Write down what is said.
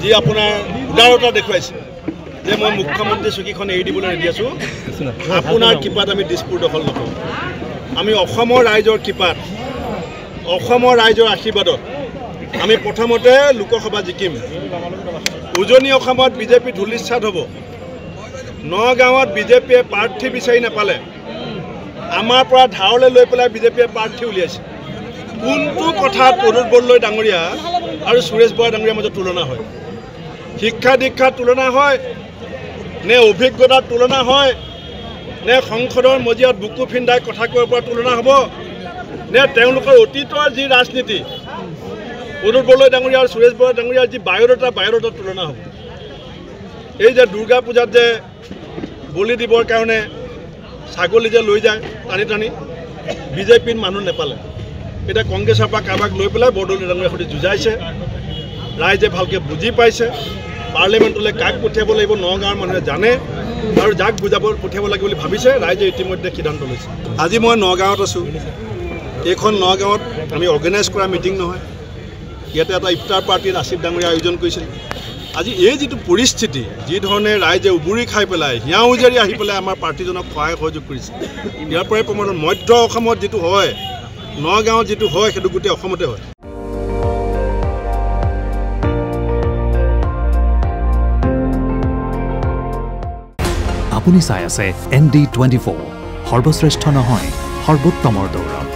যি আপোনাৰ উদাৰতা দেখুৱাইছে যে মই মুখ্যমন্ত্ৰী চকীখন এৰি দিবলৈ ৰেডি আছোঁ আপোনাৰ কৃপাত আমি দিছপুৰ দখল নকৰোঁ আমি অসমৰ ৰাইজৰ কৃপাত অসমৰ ৰাইজৰ আশীৰ্বাদত আমি প্ৰথমতে লোকসভা জিকিম উজনি অসমত বিজেপি ধূলিসাৎ হ'ব নগাঁৱত বিজেপিয়ে প্ৰাৰ্থী বিচাৰি নাপালে আমাৰ পৰা ধাৰলৈ লৈ পেলাই বিজেপিয়ে প্ৰাৰ্থী উলিয়াইছে কোনটো কথাত প্ৰদ্যুৎ বৰদলৈ ডাঙৰীয়া আৰু সুৰেশ বৰা ডাঙৰীয়াৰ মাজত তুলনা হয় শিক্ষা দীক্ষাৰ তুলনা হয় নে অভিজ্ঞতাৰ তুলনা হয় নে সংসদৰ মজিয়াত বুকু ফিন্দাই কথা কোৱাৰ পৰা তুলনা হ'ব নে তেওঁলোকৰ অতীতৰ যি ৰাজনীতি প্ৰদ্যুৎ বৰদলৈ ডাঙৰীয়া আৰু সুৰেশ বৰা ডাঙৰীয়াৰ যি বায়'ডাটাৰ তুলনা হ'ব এই যে দুৰ্গা পূজাত যে বলি দিবৰ কাৰণে ছাগলী যে লৈ যায় টানি টানি বিজেপিৰ মানুহ নেপালে এতিয়া কংগ্ৰেছৰ পৰা কাৰোবাক লৈ পেলাই বৰদলৈ ডাঙৰীয়াৰ সৈতে যুঁজাইছে ৰাইজে ভালকৈ বুজি পাইছে পাৰ্লিমেণ্টলৈ কাক পঠিয়াব লাগিব নগাঁৱৰ মানুহে জানে আৰু যাক বুজাব পঠিয়াব লাগে বুলি ভাবিছে ৰাইজে ইতিমধ্যে সিদ্ধান্ত লৈছে আজি মই নগাঁৱত আছোঁ এইখন নগাঁৱত আমি অৰ্গেনাইজ কৰা মিটিং নহয় ইয়াতে এটা ইফতাৰ পাৰ্টিৰ আছিফ ডাঙৰীয়া আয়োজন কৰিছিল আজি এই যিটো পৰিস্থিতি যি ধৰণে ৰাইজে উবুৰি খাই পেলাই হিয়া উজাৰি আহি পেলাই আমাৰ পাৰ্টিজনক সহায় সহযোগ কৰিছে ইয়াৰ পৰাই প্ৰমাণ মধ্য অসমত যিটো হয় নগাঁৱত যিটো হয় সেইটো গোটেই অসমতে হয় আপুনি চাই আছে ND24 সৰ্বশ্ৰেষ্ঠ নহয় সৰ্বোত্তমৰ দৌৰ